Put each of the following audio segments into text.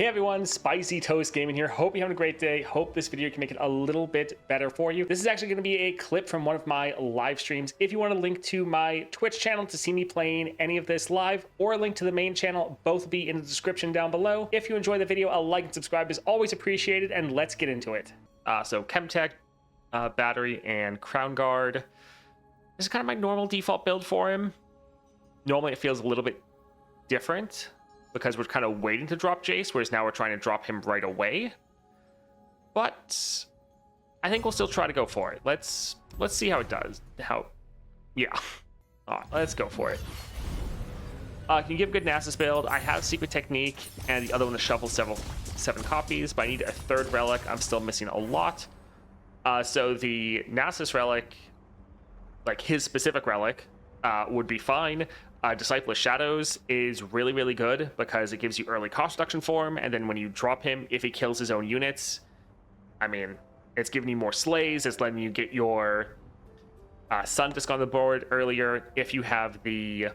Hey everyone, Spicy Toast Gaming here. Hope you're having a great day. Hope this video can make it a little bit better for you. This is actually going to be a clip from one of my live streams. If you want a link to my Twitch channel to see me playing any of this live, or a link to the main channel, both will be in the description down below. If you enjoy the video, a like and subscribe is always appreciated, and let's get into it. So Chemtech, Battery, and Crown Guard. This is kind of my normal default build for him. Normally it feels a little bit different, because we're kind of waiting to drop Jayce, whereas now we're trying to drop him right away. But I think we'll still try to go for it. Let's see how it does. Yeah. All right, let's go for it. Can you give good Nasus build? I have Secret Technique and the other one to shuffle 7 copies, but I need a third relic. I'm still missing a lot. So the Nasus relic, like his specific relic, would be fine. Disciple of Shadows is really, really good because it gives you early cost reduction for him, and then when you drop him, if he kills his own units, I mean, it's giving you more slays, it's letting you get your Sun Disc on the board earlier. If you have the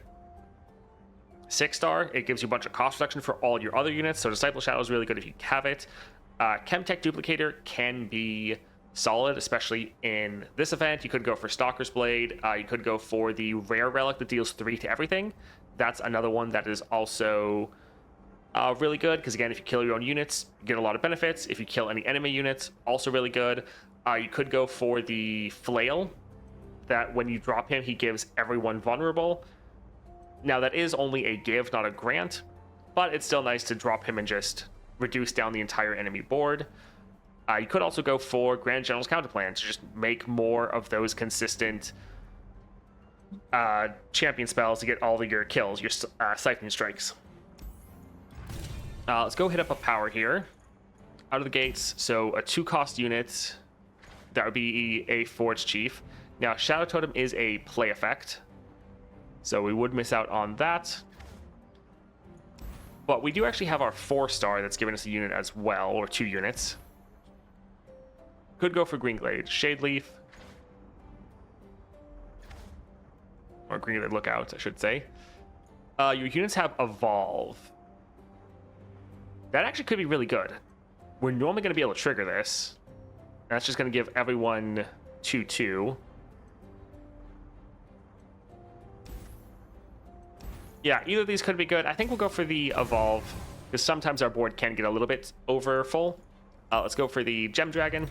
6-star, it gives you a bunch of cost reduction for all your other units, so Disciple of Shadows is really good if you have it. Chemtech Duplicator can be solid, especially in this event. You could go for Stalker's Blade. You could go for the rare relic that deals 3 to everything. That's another one that is also really good, because again, if you kill your own units, you get a lot of benefits. If you kill any enemy units, also really good. You could go for the Flail, that when you drop him, he gives everyone vulnerable. Now that is only a give, not a grant, but it's still nice to drop him and just reduce down the entire enemy board. You could also go for Grand General's Counterplan to just make more of those consistent champion spells to get all of your kills, your siphoning strikes. Let's go hit up a power here out of the gates. So a 2-cost unit, that would be a Forge Chief. Now Shadow Totem is a play effect, so we would miss out on that. But we do actually have our 4-star that's giving us a unit as well, or 2 units. Could go for Green Glade, Shade Leaf, or Green Glade Lookout, I should say. Your units have Evolve. That actually could be really good. We're normally going to be able to trigger this. That's just going to give everyone 2/2. Yeah, either of these could be good. I think we'll go for the Evolve, because sometimes our board can get a little bit over full. Let's go for the Gem Dragon.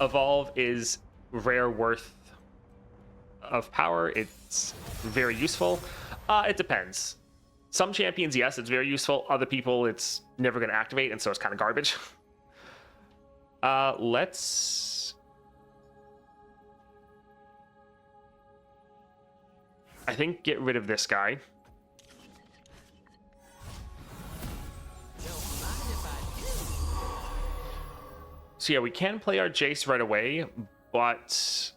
Evolve is rare worth of power. It's very useful. It depends. Some champions, yes, it's very useful. Other people, it's never going to activate, and so it's kind of garbage. Let's... I think get rid of this guy. So yeah, we can play our Jayce right away, but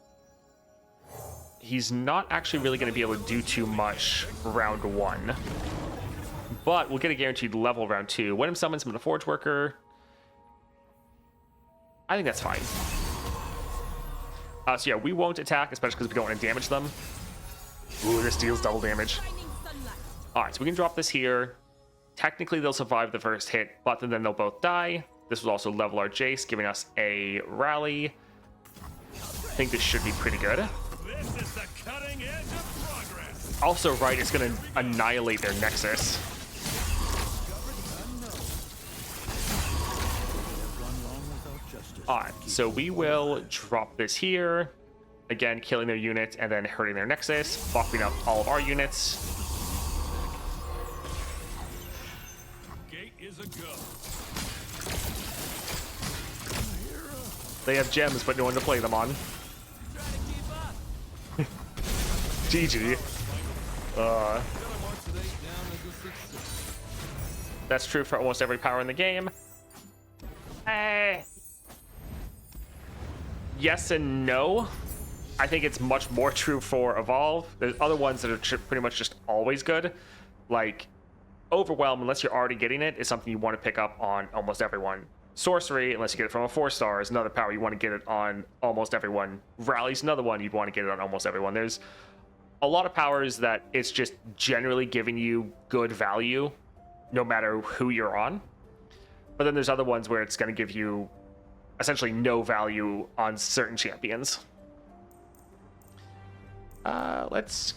he's not actually really going to be able to do too much round 1. But we'll get a guaranteed level round 2. When him summons him to Forge Worker, I think that's fine. So yeah, we won't attack, especially because we don't want to damage them. Ooh, this deals double damage. Alright, so we can drop this here. Technically, they'll survive the first hit, but then they'll both die. This will also level our Jayce, giving us a rally. I think this should be pretty good. This is the cutting edge of progress. Also, right, it's going to annihilate their Nexus. Alright, so we will drop this here. Again, killing their unit and then hurting their Nexus, buffing up all of our units. Gate is a go. They have gems, but no one to play them on. GG. That's true for almost every power in the game. Yes and no. I think it's much more true for Evolve. There's other ones that are pretty much just always good. Like, Overwhelm, unless you're already getting it, is something you want to pick up on almost everyone. Sorcery, unless you get it from a 4-star, is another power you want to get it on almost everyone. Rally's another one you'd want to get it on almost everyone. There's a lot of powers that it's just generally giving you good value no matter who you're on. But then there's other ones where it's going to give you essentially no value on certain champions. Let's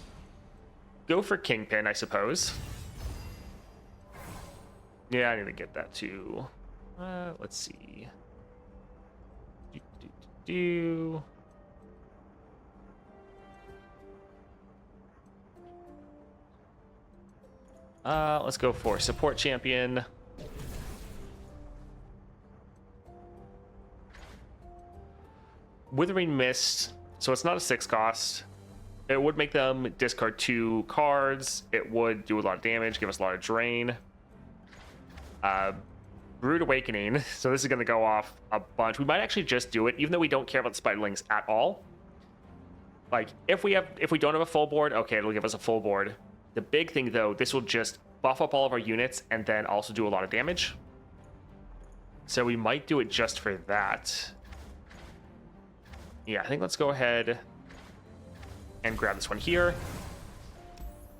go for Kingpin, I suppose. Yeah, I need to get that too. Let's see. Let's go for support champion. Withering Mist, so it's not a 6 cost. It would make them discard 2 cards. It would do a lot of damage, give us a lot of drain. Brood Awakening, so this is going to go off a bunch. We might actually just do it, even though we don't care about the Spiderlings at all. Like, if we don't have a full board, okay, it'll give us a full board. The big thing, though, this will just buff up all of our units and then also do a lot of damage. So we might do it just for that. Yeah, I think let's go ahead and grab this one here.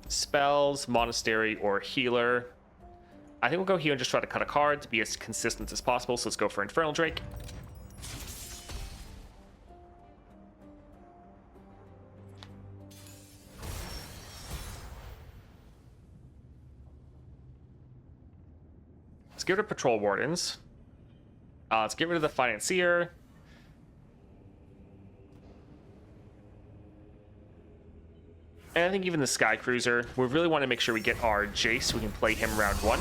Spells, Monastery, or Healer. I think we'll go here and just try to cut a card to be as consistent as possible. So let's go for Infernal Drake. Let's get rid of Patrol Wardens. Let's get rid of the Financier. And I think even the Sky Cruiser, we really want to make sure we get our Jayce so we can play him round 1.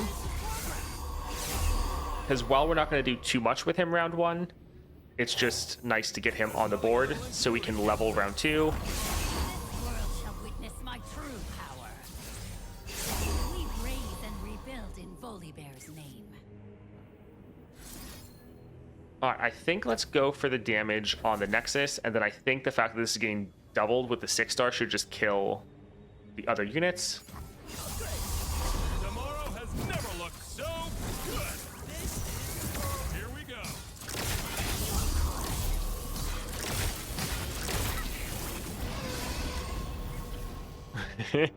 Because while we're not going to do too much with him round 1, it's just nice to get him on the board so we can level round 2. World shall witness my true power. We raise and rebuild in Volibear's name. Alright, I think let's go for the damage on the Nexus, and then I think the fact that this is getting doubled with the 6-star should just kill the other units. Tomorrow has never looked so good. Here we go.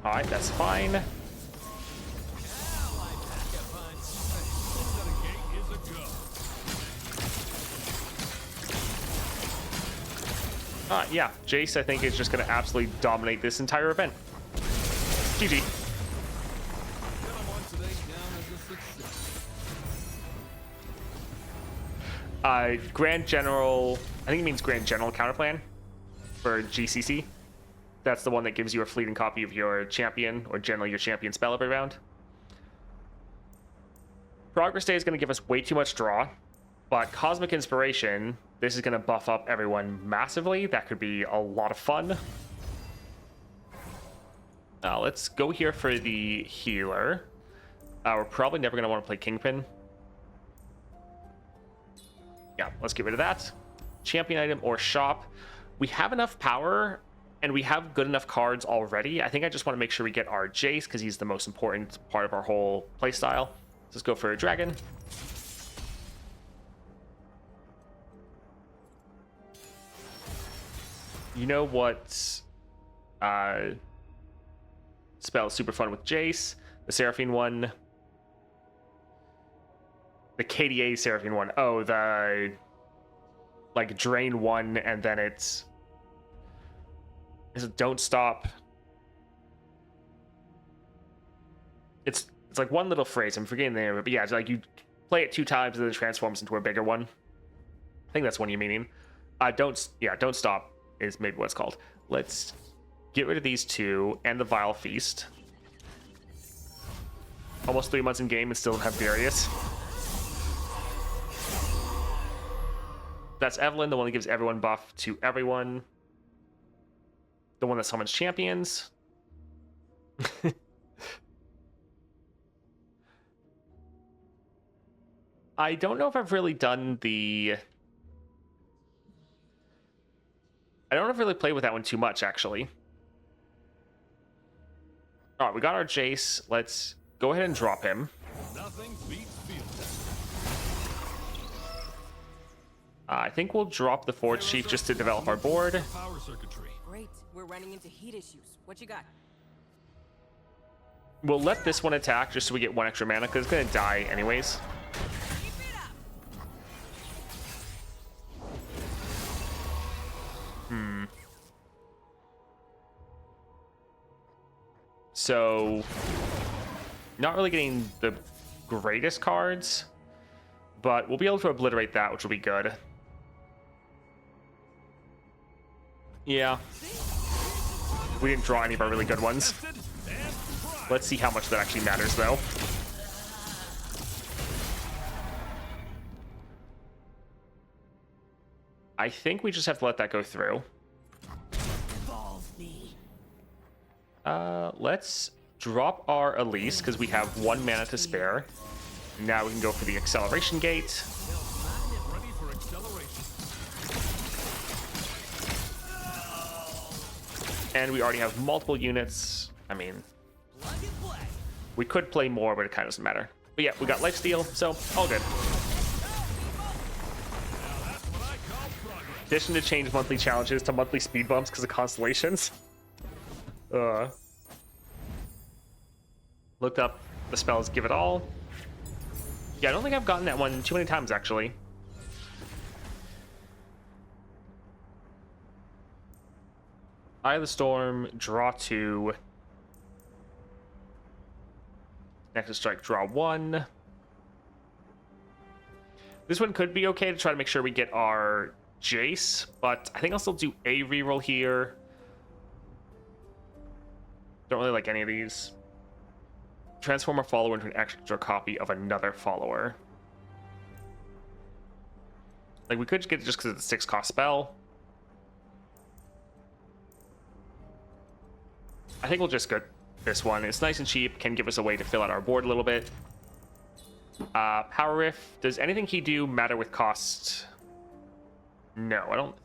Alright, that's fine. Yeah, Jayce, I think, is just going to absolutely dominate this entire event. GG. Grand General, I think it means Grand General Counterplan for GCC. That's the one that gives you a fleeting copy of your champion, or generally your champion spell every round. Progress Day is going to give us way too much draw, but Cosmic Inspiration, this is going to buff up everyone massively. That could be a lot of fun. Let's go here for the healer. We're probably never going to want to play Kingpin. Yeah, let's get rid of that. Champion item or shop. We have enough power and we have good enough cards already. I think I just want to make sure we get our Jayce because he's the most important part of our whole playstyle. Let's go for a dragon. You know what spell is super fun with Jayce? The Seraphine one. The KDA Seraphine one. Oh, the like drain one, and then it's is it Don't Stop. It's like one little phrase. I'm forgetting the name of it, but yeah, it's like you play it 2 times and then it transforms into a bigger one. I think that's one you're meaning. Don't Stop is maybe what it's called. Let's get rid of these 2 and the Vile Feast. Almost 3 months in game and still have Darius. That's Evelyn, the one that gives everyone buff to everyone. The one that summons champions. I don't know if I've really done the... I don't really play with that one too much, actually. All right, we got our Jayce. Let's go ahead and drop him. Nothing beats field. I think we'll drop the Forge Chief just to develop our board. Power circuitry. Great. We're running into heat issues. What you got? We'll let this one attack just so we get 1 extra mana, because it's going to die anyways. So, not really getting the greatest cards, but we'll be able to obliterate that, which will be good. Yeah. We didn't draw any of our really good ones. Let's see how much that actually matters, though. I think we just have to let that go through. Let's drop our Elise, because we have 1 mana to spare. Now we can go for the acceleration gate. And we already have multiple units. I mean, we could play more, but it kind of doesn't matter. But yeah, we got lifesteal, so all good. Addition to change monthly challenges to monthly speed bumps because of constellations. Looked up the spells Give It All. Yeah, I don't think I've gotten that one too many times, actually. Eye of the Storm, draw 2. Nexus Strike, draw 1. This one could be okay to try to make sure we get our Jayce, but I think I'll still do a reroll here. Don't really like any of these. Transform a follower into an extra copy of another follower. Like, we could just get it just because it's a 6-cost spell. I think we'll just get this one. It's nice and cheap, can give us a way to fill out our board a little bit. Power Riff. Does anything he do matter with cost? No, I don't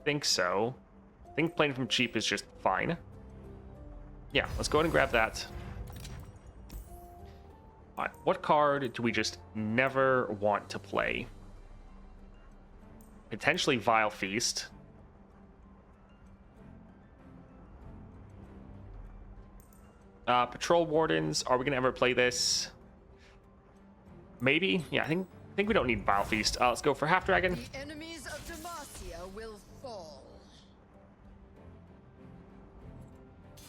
think so. I think playing from cheap is just fine. Yeah, let's go ahead and grab that. All right, what card do we just never want to play? Potentially Vile Feast. Patrol Wardens. Are we gonna ever play this? Maybe. Yeah, I think we don't need Vile Feast. Let's go for Half Dragon. The enemies of Demacia will fall.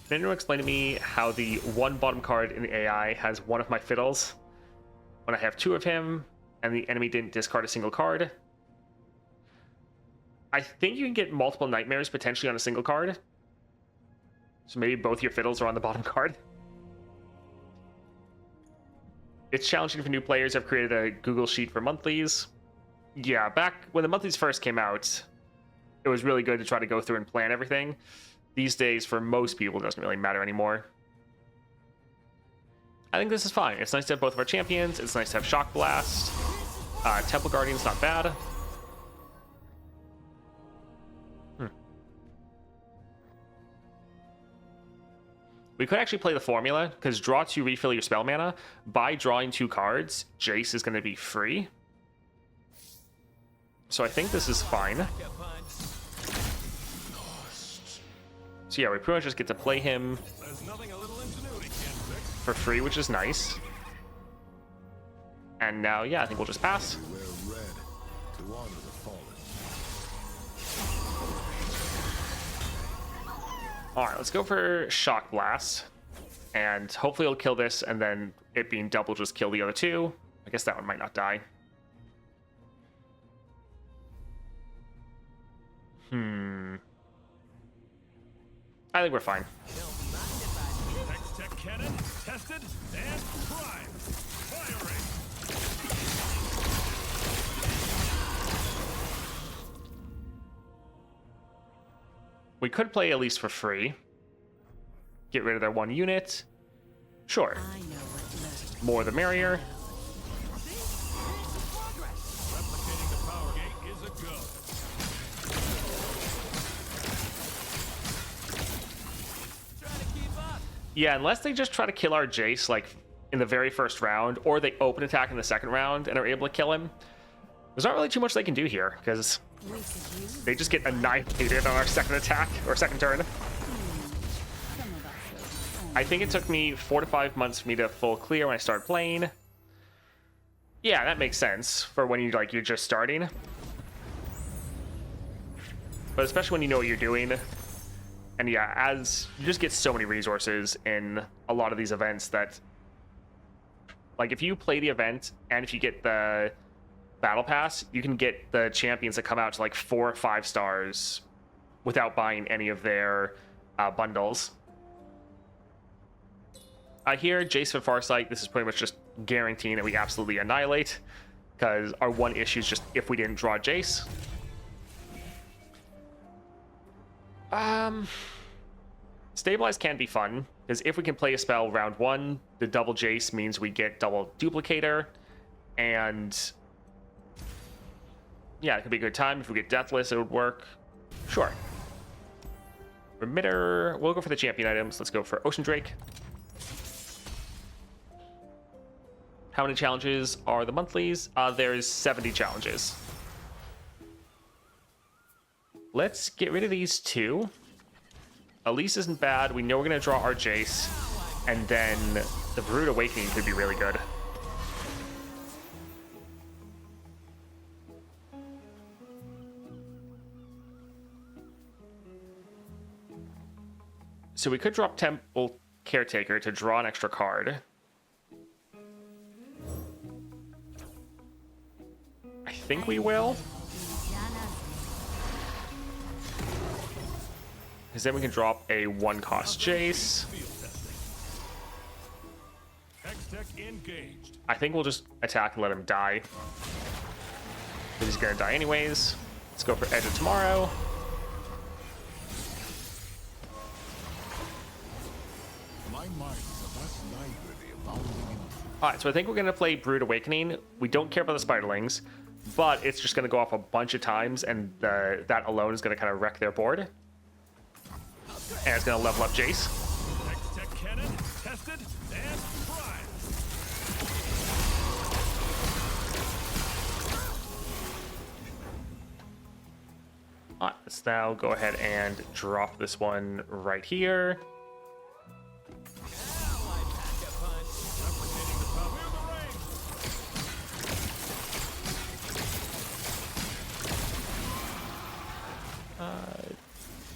Can anyone explain to me how the 1 bottom card in the AI has 1 of my fiddles when I have 2 of him and the enemy didn't discard a single card? I think you can get multiple nightmares potentially on a single card. So maybe both your fiddles are on the bottom card. It's challenging for new players. I've created a Google Sheet for monthlies. Yeah, back when the monthlies first came out, it was really good to try to go through and plan everything. These days, for most people, it doesn't really matter anymore. I think this is fine. It's nice to have both of our champions. It's nice to have Shock Blast. Temple Guardian's not bad. We could actually play the formula, because draw 2, refill your spell mana. By drawing 2 cards, Jayce is going to be free. So I think this is fine. So yeah, we pretty much just get to play him for free, which is nice. And now, yeah, I think we'll just pass. Alright, let's go for Shock Blast. And hopefully it'll kill this, and then it being double just kill the other 2. I guess that one might not die. I think we're fine. Tech cannon, tested and primed. Firing. We could play at least for free. Get rid of their 1 unit. Sure. More the merrier. Replicating the power gate is a go. Yeah, unless they just try to kill our Jayce, like, in the very first round, or they open attack in the second round and are able to kill him, there's not really too much they can do here, because they just get annihilated on our second attack, or second turn. I think it took me 4 to 5 months for me to full clear when I started playing. Yeah, that makes sense for when you're just starting. But especially when you know what you're doing. And yeah, as you just get so many resources in a lot of these events that, like, if you play the event and if you get the battle pass, you can get the champions that come out to like 4 or 5 stars without buying any of their bundles. Here, Jayce and Farsight, this is pretty much just guaranteeing that we absolutely annihilate, because our one issue is just if we didn't draw Jayce. Stabilize can be fun, because if we can play a spell round 1, the double Jayce means we get double Duplicator, and yeah, it could be a good time. If we get Deathless, it would work. Sure. Remitter, we'll go for the champion items. Let's go for Ocean Drake. How many challenges are the monthlies? There's 70 challenges. Let's get rid of these 2. Elise isn't bad. We know we're going to draw our Jayce. And then the Brood Awakening could be really good. So we could drop Temple Caretaker to draw an extra card. I think we will. Because then we can drop a 1-cost Jayce. Hextech engaged. I think we'll just attack and let him die. Because he's gonna die anyways. Let's go for Edge of Tomorrow. My mind is a vast library abounding in truth. Alright, so I think we're gonna play Brood Awakening. We don't care about the Spiderlings, but it's just gonna go off a bunch of times, and that alone is gonna kind of wreck their board. And it's gonna level up Jayce. Hextech cannon tested and primed. Alright, let's now go ahead and drop this one right here. Replicating the power of the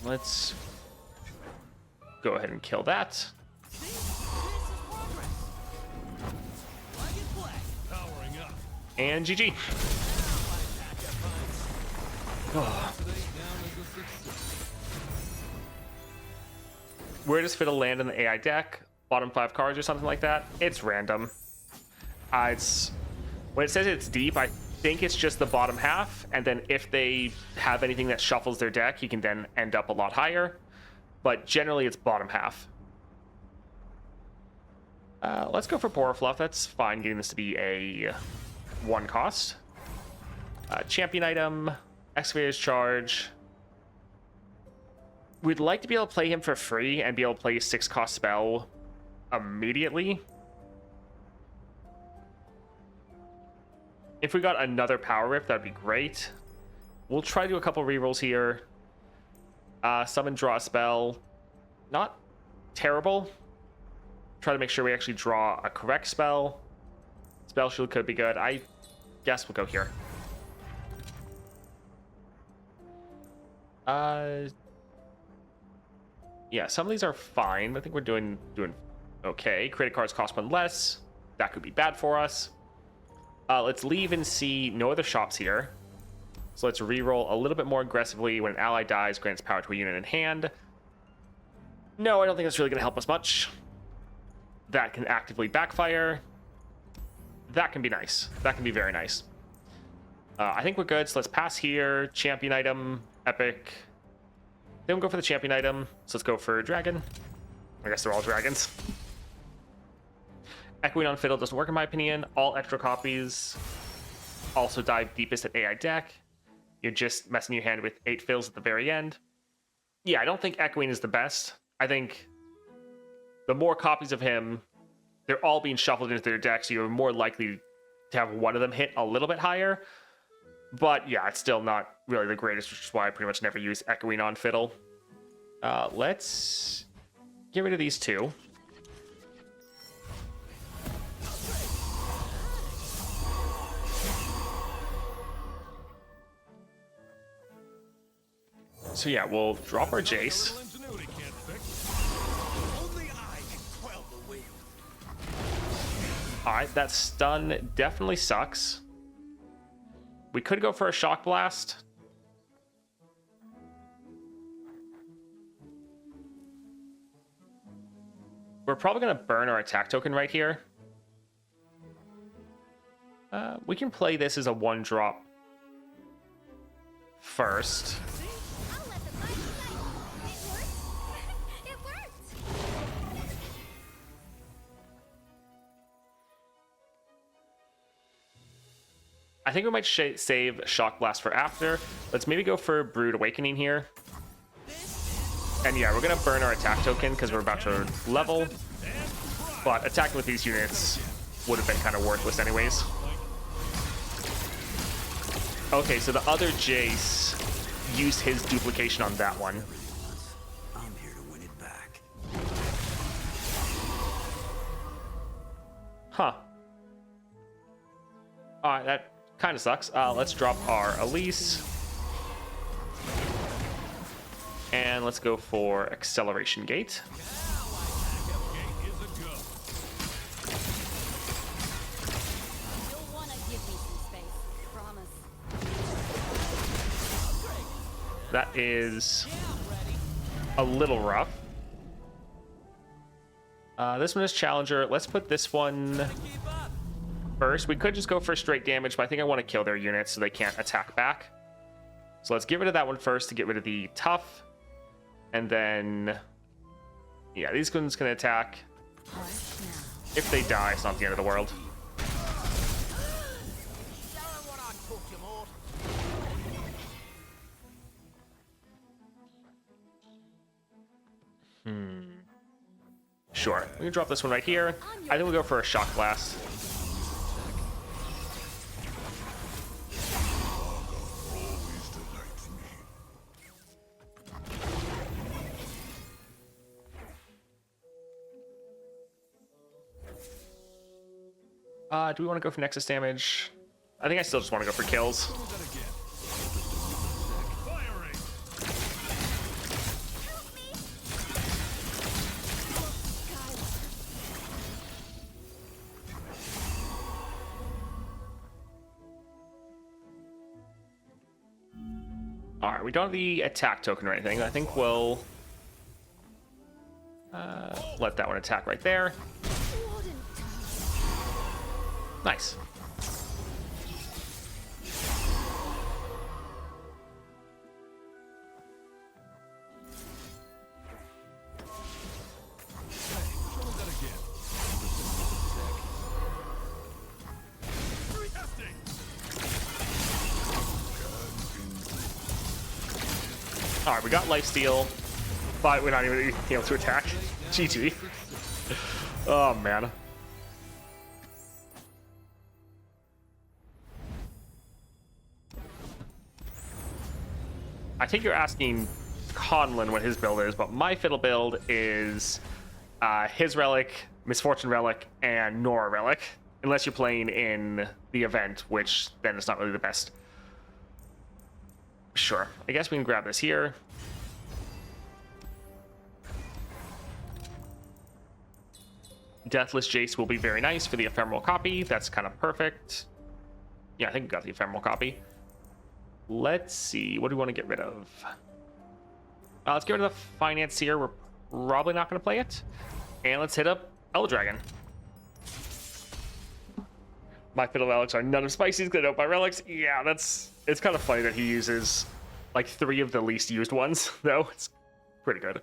ring. Let's go ahead and kill that. Powering up. And GG. Oh. Where does Fiddle land in the AI deck? Bottom 5 cards or something like that? It's random. It's when it says it's deep, I think it's just the bottom half, and then if they have anything that shuffles their deck, he can then end up a lot higher. But generally, it's bottom half. Let's go for Porafluff. That's fine, getting this to be a 1-cost. Champion item, Excavator's Charge. We'd like to be able to play him for free and be able to play a 6-cost spell immediately. If we got another Power Rift, that'd be great. We'll try to do a couple rerolls here. Summon, draw a spell. Not terrible. Try to make sure we actually draw a correct spell. Spell Shield could be good. I guess we'll go here. Yeah, some of these are fine. I think we're doing okay. Creative cards cost 1 less. That could be bad for us. Let's leave and see no other shops here. So let's reroll a little bit more aggressively. When an ally dies, grants power to a unit in hand. No, I don't think that's really going to help us much. That can actively backfire. That can be nice. That can be very nice. I think we're good, so let's pass here. Champion item, epic. Then we'll go for the champion item. So let's go for dragon. I guess they're all dragons. Echoing on Fiddle doesn't work in my opinion. All extra copies also dive deepest at AI deck. You're just messing your hand with 8 fills at the very end. Yeah, I don't think Echoing is the best. I think the more copies of him, they're all being shuffled into their deck, so you're more likely to have one of them hit a little bit higher. But yeah, it's still not really the greatest, which is why I pretty much never use Echoing on Fiddle. Let's get rid of these 2. So yeah, we'll drop our Jayce. Little ingenuity can't fix. Only I can quell the wind. All right, that stun definitely sucks. We could go for a shock blast. We're probably going to burn our attack token right here. We can play this as a 1-drop first. I'll let the fight fight. It worked. It worked. I think we might save Shock Blast for after. Let's maybe go for Brood Awakening here. And yeah, we're going to burn our attack token because we're about to level. But attacking with these units would have been kind of worthless anyways. Okay, so the other Jayce used his duplication on that one. I'm here to win it back. Huh. Alright, that kind of sucks. Let's drop our Elise. And let's go for Acceleration Gate. You'll want to give me some space. Promise. That is a little rough. This one is Challenger. Let's put this one first. We could just go for straight damage, but I think I want to kill their units so they can't attack back. So let's get rid of that one first to get rid of the tough. And then, yeah, these ones can attack. If they die, it's not the end of the world. Sure, we can drop this one right here. I think we'll go for a shock blast. Do we want to go for Nexus damage? I think I still just want to go for kills. Firing. All right, we don't have the attack token or anything. I think we'll let that one attack right there. Nice. All right, we got lifesteal, but we're not even able to attack. GG. Oh man. I think you're asking Conlon what his build is, but my fiddle build is his relic, Misfortune relic, and Nora relic. Unless you're playing in the event, which then it's not really the best. Sure, I guess we can grab this here. Deathless Jayce will be very nice for the ephemeral copy. That's kind of perfect. Yeah, I think we got the ephemeral copy. Let's see, what do we want to get rid of? Let's get rid of the Financier. We're probably not going to play it. And let's hit up Elder Dragon. My Fiddle Relics are none of Spicy's good out by relics. Yeah, it's kind of funny that he uses like 3 of the least used ones, though. It's pretty good.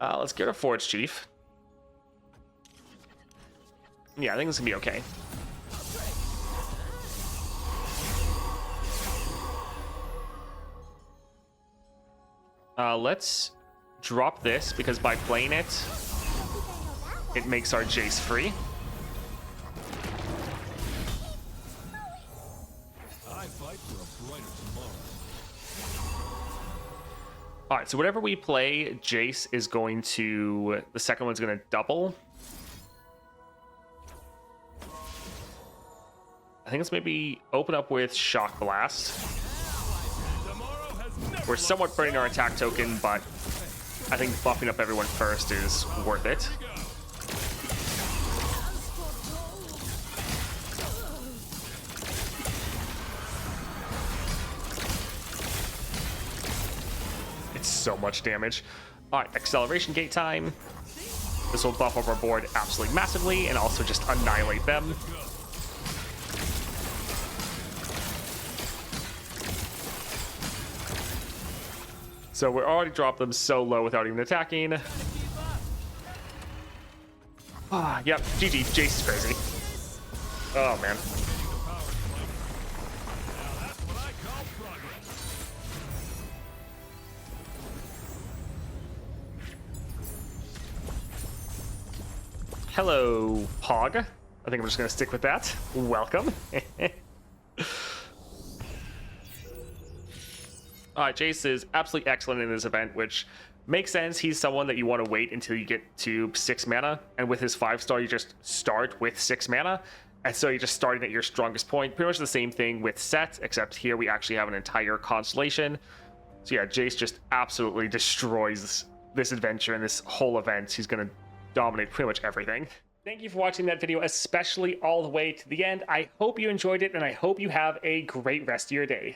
Let's get rid of Forge Chief. Yeah, I think this is gonna be okay. Let's drop this because by playing it, it makes our Jayce free. I fight for a brighter tomorrow. All right, so whatever we play, Jayce is going to, the second one's going to double. I think let's maybe open up with Shock Blast. Tomorrow has We're somewhat burning our attack token, but I think buffing up everyone first is worth it. It's so much damage. All right, acceleration gate time. This will buff up our board absolutely massively and also just annihilate them. So we're already dropped them so low without even attacking. Ah, yep, GG. Jayce is crazy. Oh, man. Hello, Pog. I think I'm just going to stick with that. Welcome. Alright, Jayce is absolutely excellent in this event, which makes sense. He's someone that you want to wait until you get to 6 mana, and with his 5-star, you just start with 6 mana, and so you're just starting at your strongest point. Pretty much the same thing with Set, except here we actually have an entire constellation. So yeah, Jayce just absolutely destroys this adventure and this whole event. He's going to dominate pretty much everything. Thank you for watching that video, especially all the way to the end. I hope you enjoyed it, and I hope you have a great rest of your day.